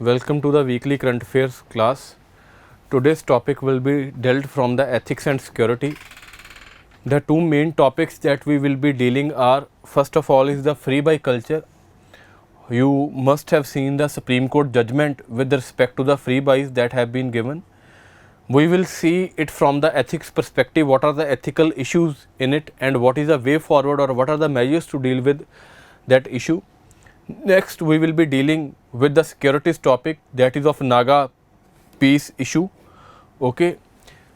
Welcome to the weekly current affairs class. Today's topic will be dealt from the ethics and security. The two main topics that we will be dealing are, first of all, is the free buy culture. You must have seen the Supreme Court judgment with respect to the free buys that have been given. We will see it from the ethics perspective, what are the ethical issues in it and what is the way forward or what are the measures to deal with that issue. Next, we will be dealing with the securities topic, that is of Naga peace issue. Okay.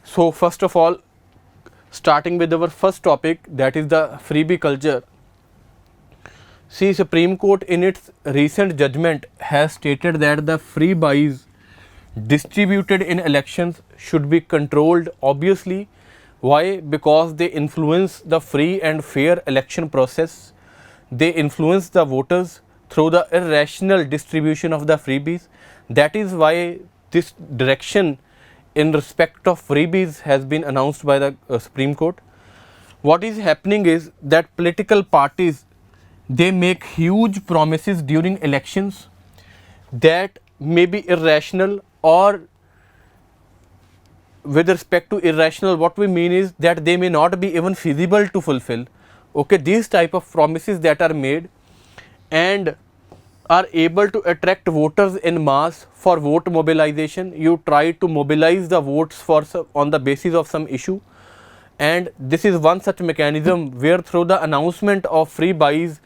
So, first of all, starting with our first topic, that is the freebie culture. See, Supreme Court in its recent judgment has stated that the free buys distributed in elections should be controlled, obviously. Why? Because they influence the free and fair election process. They influence the voters through the irrational distribution of the freebies. That is why this direction in respect of freebies has been announced by the Supreme Court. What is happening is that political parties, they make huge promises during elections that may be irrational, or with respect to irrational, what we mean is that they may not be even feasible to fulfill. Okay, these type of promises that are made and are able to attract voters in mass for vote mobilization. You try to mobilize the votes for on the basis of some issue, and this is one such mechanism where through the announcement of free buys,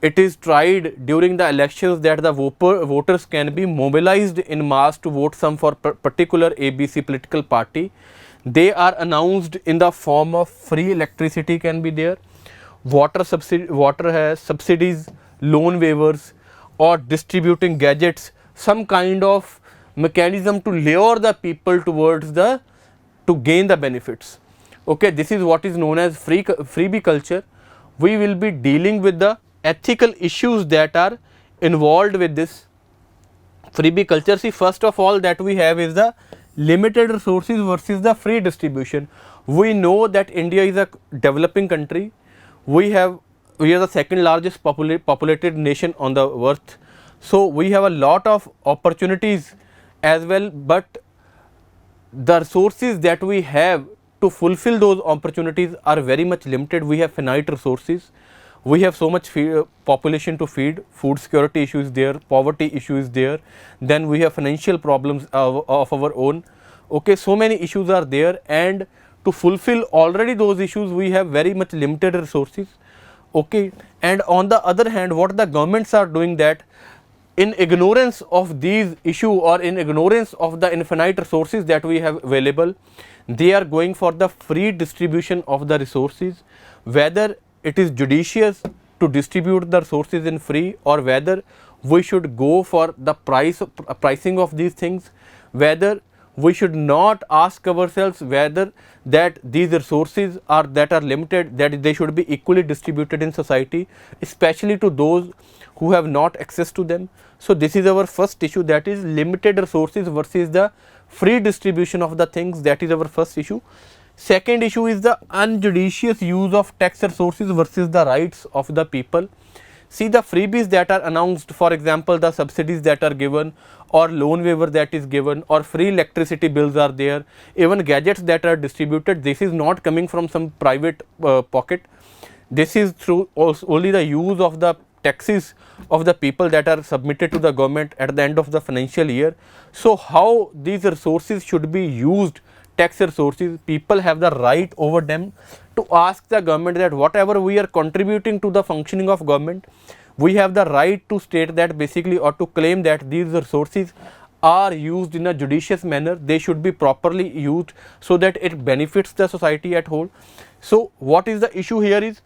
it is tried during the elections that the voters can be mobilized in mass to vote some for particular ABC political party. They are announced in the form of free electricity can be there, water has subsidies, loan waivers, or distributing gadgets, some kind of mechanism to lure the people towards to gain the benefits. Okay, this is what is known as freebie culture. We will be dealing with the ethical issues that are involved with this freebie culture. See, first of all that we have is the limited resources versus the free distribution. We know that India is a developing country. We are the second largest populated nation on the earth. So, we have a lot of opportunities as well, but the resources that we have to fulfill those opportunities are very much limited. We have finite resources. We have so much population to feed, food security issue is there, poverty issue is there, then we have financial problems of our own. Okay, so many issues are there, and to fulfill already those issues we have very much limited resources. Okay, and on the other hand, what the governments are doing, that in ignorance of these issue or in ignorance of the infinite resources that we have available, they are going for the free distribution of the resources, whether it is judicious to distribute the resources in free, or whether we should go for the pricing of these things, whether we should not ask ourselves whether that these resources that are limited, that they should be equally distributed in society, especially to those who have not access to them. So, this is our first issue, that is limited resources versus the free distribution of the things. That is our first issue. Second issue is the unjudicious use of tax resources versus the rights of the people. See, the freebies that are announced, for example, the subsidies that are given, or loan waiver that is given, or free electricity bills are there, even gadgets that are distributed, this is not coming from some private pocket. This is through only the use of the taxes of the people that are submitted to the government at the end of the financial year. So, how these resources should be used, tax resources, people have the right over them to ask the government that whatever we are contributing to the functioning of government, we have the right to state that basically, or to claim that these resources are used in a judicious manner. They should be properly used so that it benefits the society at whole. So, what is the issue here is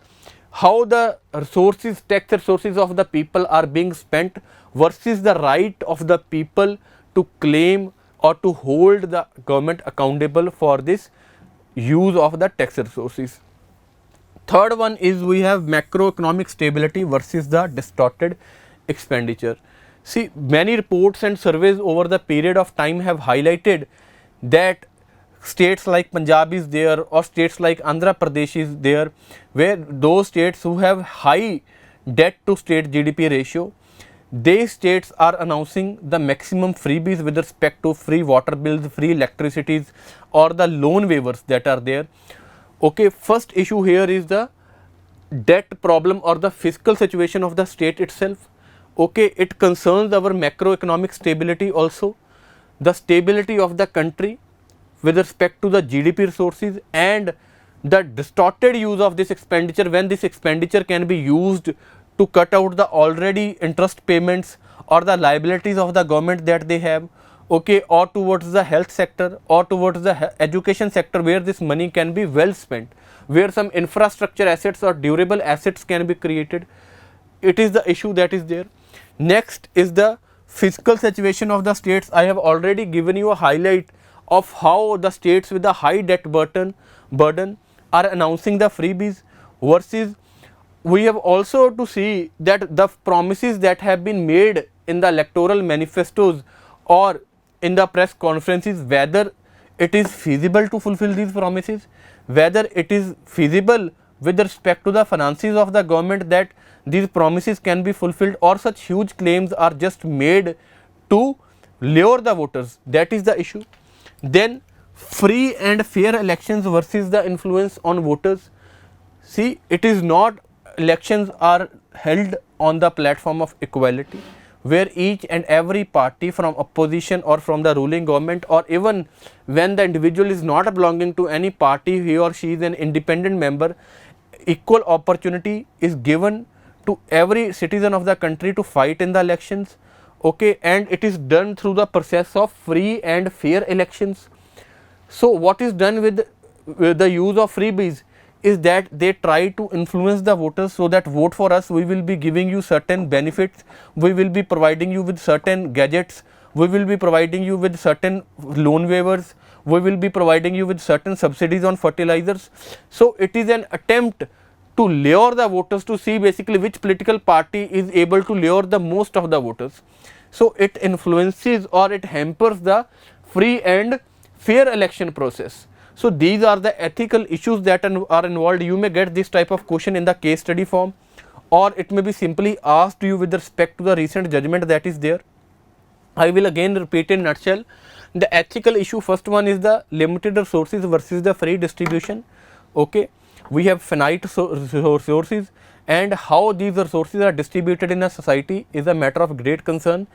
how the resources, tax resources of the people are being spent versus the right of the people to claim or to hold the government accountable for this use of the tax resources. Third one is we have macroeconomic stability versus the distorted expenditure. See, many reports and surveys over the period of time have highlighted that states like Punjab is there, or states like Andhra Pradesh is there, where those states who have high debt to state GDP ratio, They states are announcing the maximum freebies with respect to free water bills, free electricities, or the loan waivers that are there. Okay, first issue here is the debt problem or the fiscal situation of the state itself. Okay, it concerns our macroeconomic stability also, the stability of the country with respect to the GDP resources, and the distorted use of this expenditure, when this expenditure can be used to cut out the already interest payments or the liabilities of the government that they have, okay, or towards the health sector or towards the education sector, where this money can be well spent, where some infrastructure assets or durable assets can be created. It is the issue that is there. Next is the fiscal situation of the states. I have already given you a highlight of how the states with a high debt burden are announcing the freebies, versus we have also to see that the promises that have been made in the electoral manifestos or in the press conferences, whether it is feasible to fulfill these promises, whether it is feasible with respect to the finances of the government that these promises can be fulfilled, or such huge claims are just made to lure the voters. That is the issue. Then free and fair elections versus the influence on voters. See, it is not elections are held on the platform of equality, where each and every party from opposition or from the ruling government, or even when the individual is not belonging to any party, he or she is an independent member, equal opportunity is given to every citizen of the country to fight in the elections. Okay, and it is done through the process of free and fair elections. So what is done with the use of freebies is that they try to influence the voters, so that vote for us, we will be giving you certain benefits, we will be providing you with certain gadgets, we will be providing you with certain loan waivers, we will be providing you with certain subsidies on fertilizers. So it is an attempt to lure the voters to see basically which political party is able to lure the most of the voters. So it influences or it hampers the free and fair election process. So these are the ethical issues that are involved. You may get this type of question in the case study form, or it may be simply asked you with respect to the recent judgment that is there. I will again repeat in nutshell. The ethical issue, first one is the limited resources versus the free distribution. Okay, we have finite resources, and how these resources are distributed in a society is a matter of great concern.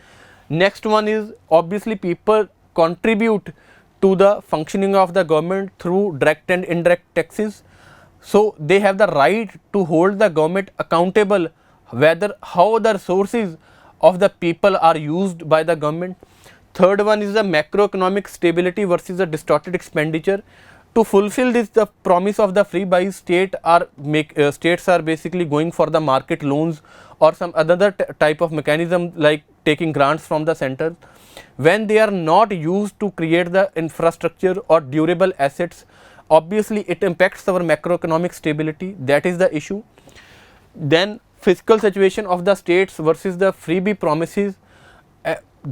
Next one is obviously people contribute to the functioning of the government through direct and indirect taxes. So they have the right to hold the government accountable whether how the resources of the people are used by the government. Third one is the macroeconomic stability versus the distorted expenditure. To fulfill this, the promise of the free by states are basically going for the market loans or some other type of mechanism like taking grants from the center. When they are not used to create the infrastructure or durable assets, obviously it impacts our macroeconomic stability. That is the issue. Then fiscal situation of the states versus the freebie promises.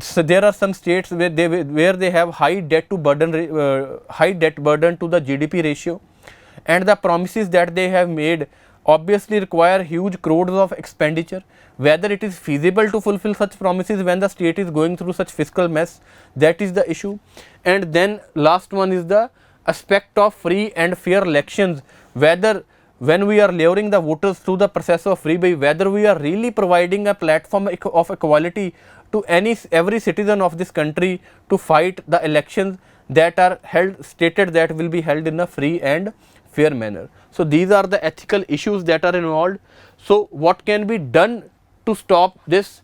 So there are some states where they have high debt burden to the GDP ratio, and the promises that they have made obviously require huge crores of expenditure. Whether it is feasible to fulfill such promises when the state is going through such fiscal mess, that is the issue. And then last one is the aspect of free and fair elections, whether when we are luring the voters through the process of freebie, whether we are really providing a platform of equality to every citizen of this country to fight the elections that are stated that will be held in a free and fair manner. So these are the ethical issues that are involved. So what can be done to stop this?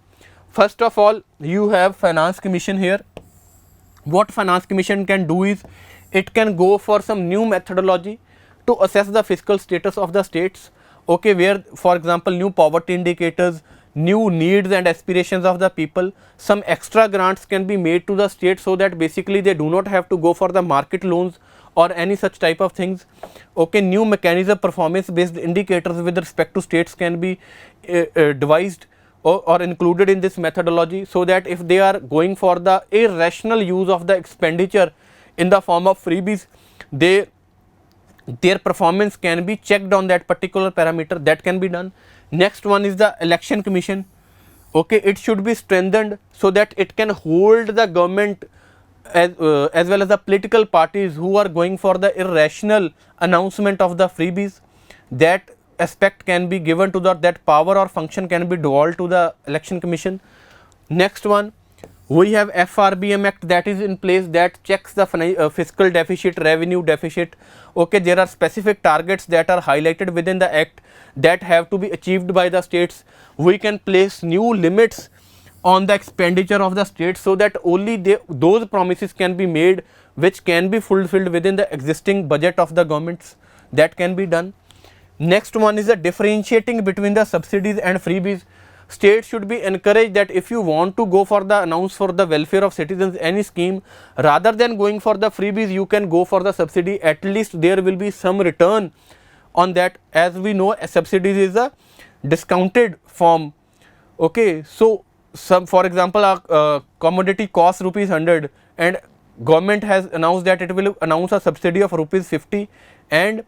First of all, you have Finance Commission here. What Finance Commission can do is it can go for some new methodology to assess the fiscal status of the states. Okay, where for example new poverty indicators, new needs and aspirations of the people, some extra grants can be made to the state so that basically they do not have to go for the market loans or any such type of things. Okay, new mechanism performance based indicators with respect to states can be devised or included in this methodology, so that if they are going for the irrational use of the expenditure in the form of freebies, their performance can be checked on that particular parameter. That can be done. Next one is the election commission. Okay, it should be strengthened so that it can hold the government as well as the political parties who are going for the irrational announcement of the freebies. That aspect can be given to that power or function can be devolved to the election commission. Next one, we have FRBM Act that is in place that checks the fiscal deficit, revenue deficit. Okay, there are specific targets that are highlighted within the act that have to be achieved by the states. We can place new limits on the expenditure of the states so that only those promises can be made which can be fulfilled within the existing budget of the governments. That can be done. Next one is the differentiating between the subsidies and freebies. States should be encouraged that if you want to go for the announce for the welfare of citizens any scheme, rather than going for the freebies, you can go for the subsidy. At least there will be some return on that. As we know, subsidies is a discounted form. Okay, so some, for example, a commodity costs rupees 100 and government has announced that it will announce a subsidy of rupees 50 and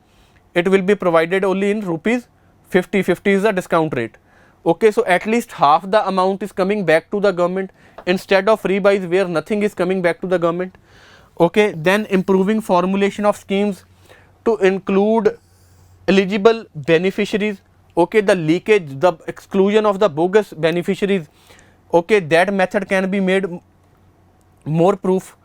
it will be provided only in rupees 50. 50 is the discount rate. Okay, so at least half the amount is coming back to the government instead of free buys where nothing is coming back to the government. Okay, then improving formulation of schemes to include eligible beneficiaries. Okay, the leakage, the exclusion of the bogus beneficiaries. Okay, that method can be made more proof.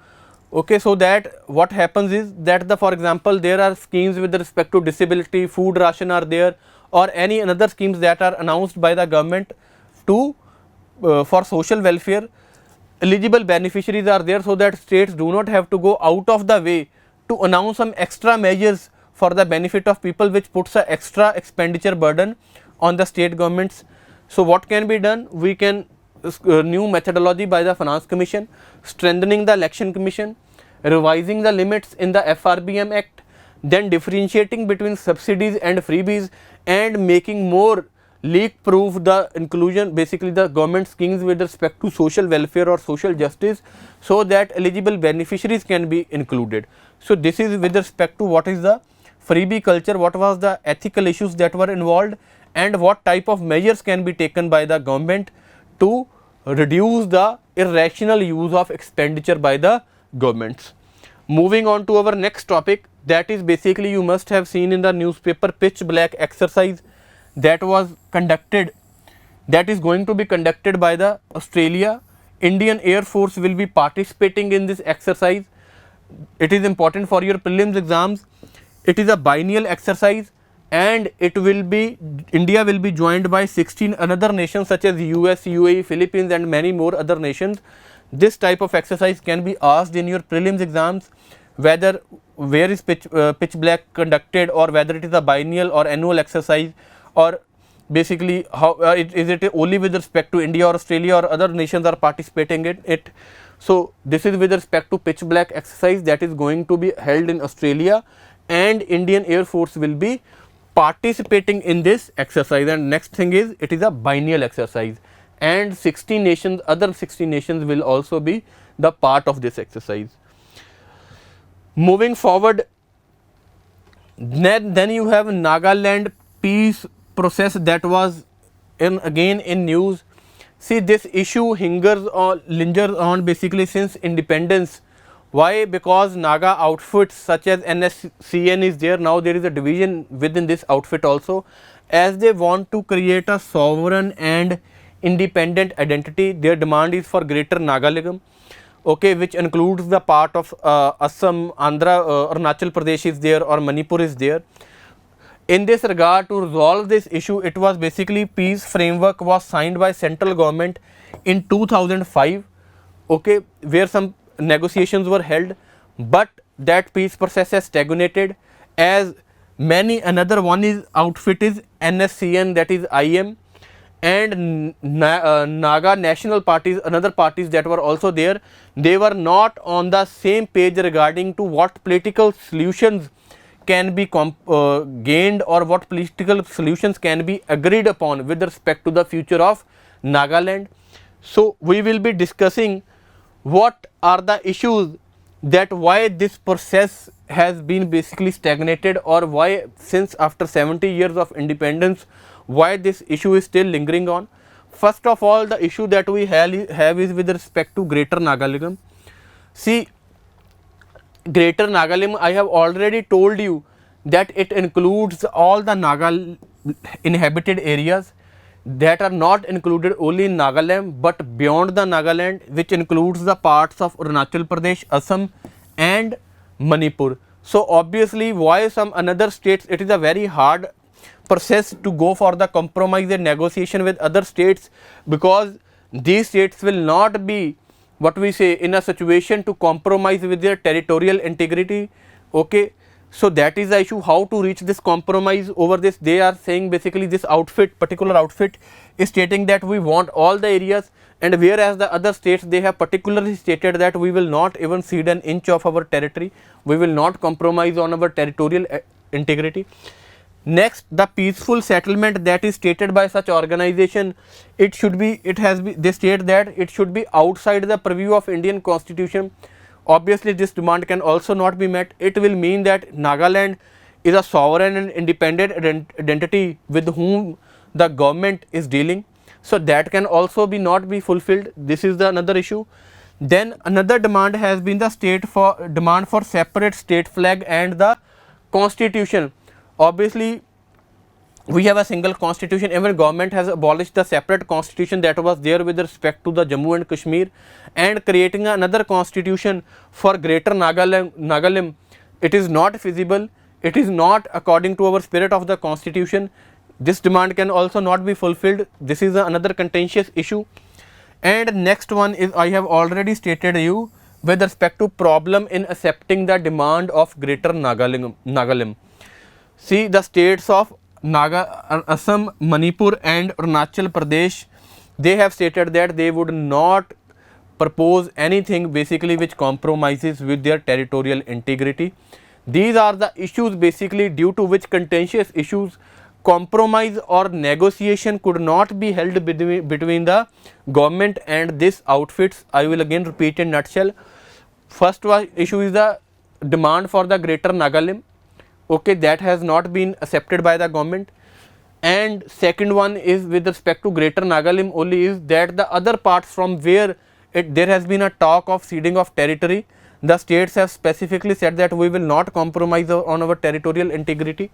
Okay, so that what happens is that for example, there are schemes with respect to disability, food ration are there, or any another schemes that are announced by the government to for social welfare. Eligible beneficiaries are there so that states do not have to go out of the way to announce some extra measures for the benefit of people, which puts a extra expenditure burden on the state governments. So what can be done? We can new methodology by the Finance Commission, strengthening the Election Commission, revising the limits in the FRBM Act, then differentiating between subsidies and freebies and making more leak proof the inclusion, basically the government schemes with respect to social welfare or social justice, so that eligible beneficiaries can be included. So this is with respect to what is the freebie culture, what was the ethical issues that were involved, and what type of measures can be taken by the government to reduce the irrational use of expenditure by the governments. Moving on to our next topic, that is basically you must have seen in the newspaper pitch black exercise that was conducted, that is going to be conducted by the Australia. Indian Air Force will be participating in this exercise. It is important for your prelims exams. It is a biennial exercise and it will be, India will be joined by 16 another nations such as US, UAE, Philippines and many more other nations. This type of exercise can be asked in your prelims exams, whether where is pitch black conducted, or whether it is a biennial or annual exercise, or basically how is it only with respect to India or Australia, or other nations are participating in it. So this is with respect to pitch black exercise that is going to be held in Australia, and Indian Air Force will be participating in this exercise. And next thing is, it is a biennial exercise and 16 nations, other 16 nations will also be the part of this exercise. Moving forward, then you have Nagaland peace process that was again in news. See, this issue lingers on basically since independence. Why? Because Naga outfits such as NSCN is there. Now there is a division within this outfit also, as they want to create a sovereign and independent identity. Their demand is for greater Nagaland, okay, which includes the part of Assam, Andhra, Arunachal Pradesh is there, or Manipur is there. In this regard, to resolve this issue, it was basically peace framework was signed by central government in 2005, okay, where some negotiations were held, but that peace process has stagnated, as many another one is outfit is NSCN, that is IM, and Naga national parties, another parties that were also there, they were not on the same page regarding to what political solutions can be gained, or what political solutions can be agreed upon with respect to the future of Nagaland. So we will be discussing what are the issues, that why this process has been basically stagnated, or why since after 70 years of independence, why this issue is still lingering on. first of all, the issue that we have is with respect to Greater Nagaland. See, Greater Nagaland, I have already told you that it includes all the Naga inhabited areas that are not included only in Nagaland but beyond the Nagaland, which includes the parts of Arunachal Pradesh, Assam and Manipur. So obviously, why some another states, it is a very hard process to go for the compromise and negotiation with other states, because these states will not be, what we say, in a situation to compromise with their territorial integrity. Okay, so that is the issue, how to reach this compromise over this. They are saying basically this particular outfit is stating that we want all the areas, and whereas the other states, they have particularly stated that we will not even cede an inch of our territory, we will not compromise on our territorial integrity. Next, the peaceful settlement that is stated by such organization, they state that it should be outside the purview of Indian Constitution. Obviously, this demand can also not be met. It will mean that Nagaland is a sovereign and independent identity with whom the government is dealing. So that can also not be fulfilled. This is the another issue. Then another demand has been the demand for separate state flag and the constitution. Obviously, we have a single constitution. Even government has abolished the separate constitution that was there with respect to the Jammu and Kashmir, and creating another constitution for Greater Nagaland. It is not feasible. It is not according to our spirit of the constitution. This demand can also not be fulfilled. This is another contentious issue. And next one is, I have already stated you with respect to problem in accepting the demand of Greater Nagaland. See, the states of Naga, Assam, Manipur and Arunachal Pradesh, they have stated that they would not propose anything basically which compromises with their territorial integrity. These are the issues basically due to which contentious issues, compromise or negotiation could not be held between the government and these outfits. I will again repeat in nutshell. First issue is the demand for the Greater Nagaland. Okay, that has not been accepted by the government. And second one is with respect to Greater Nagaland only, is that the other parts from where there has been a talk of ceding of territory, the states have specifically said that we will not compromise on our territorial integrity.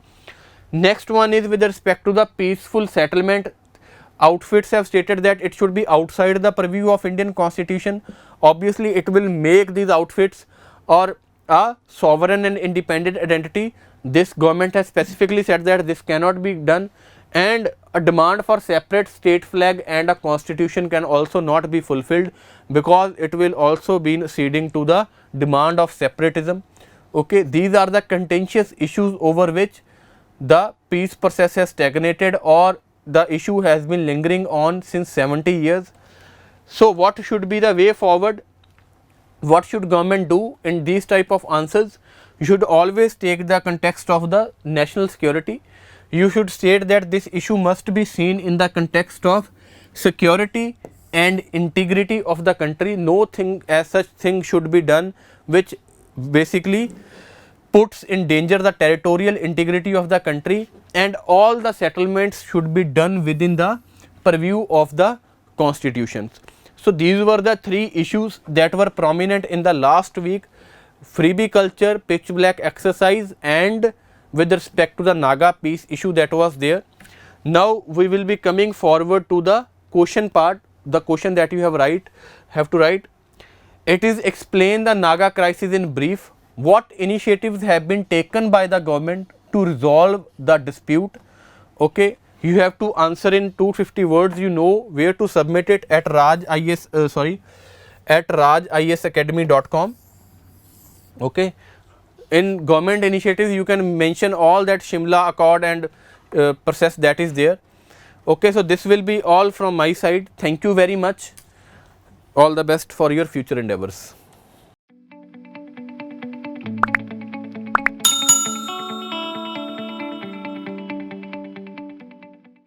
Next one is with respect to the peaceful settlement. Outfits have stated that it should be outside the purview of Indian Constitution. Obviously, it will make these outfits or a sovereign and independent identity. This government has specifically said that this cannot be done, and a demand for separate state flag and a constitution can also not be fulfilled, because it will also be ceding to the demand of separatism. Okay, these are the contentious issues over which the peace process has stagnated, or the issue has been lingering on since 70 years. So what should be the way forward? What should government do in these type of answers? You should always take the context of the national security. You should state that this issue must be seen in the context of security and integrity of the country. No thing as such thing should be done which basically puts in danger the territorial integrity of the country, and all the settlements should be done within the purview of the constitutions. So these were the three issues that were prominent in the last week: freebie culture, pitch black exercise, and with respect to the Naga peace issue that was there. Now we will be coming forward to the question part, the question that you have to write. It is explain the Naga crisis in brief. What initiatives have been taken by the government to resolve the dispute? Okay, you have to answer in 250 words. You know where to submit it at rajisacademy.com. Okay, in government initiatives you can mention all that Shimla Accord and process that is there. Okay, so this will be all from my side. Thank you very much. All the best for your future endeavors.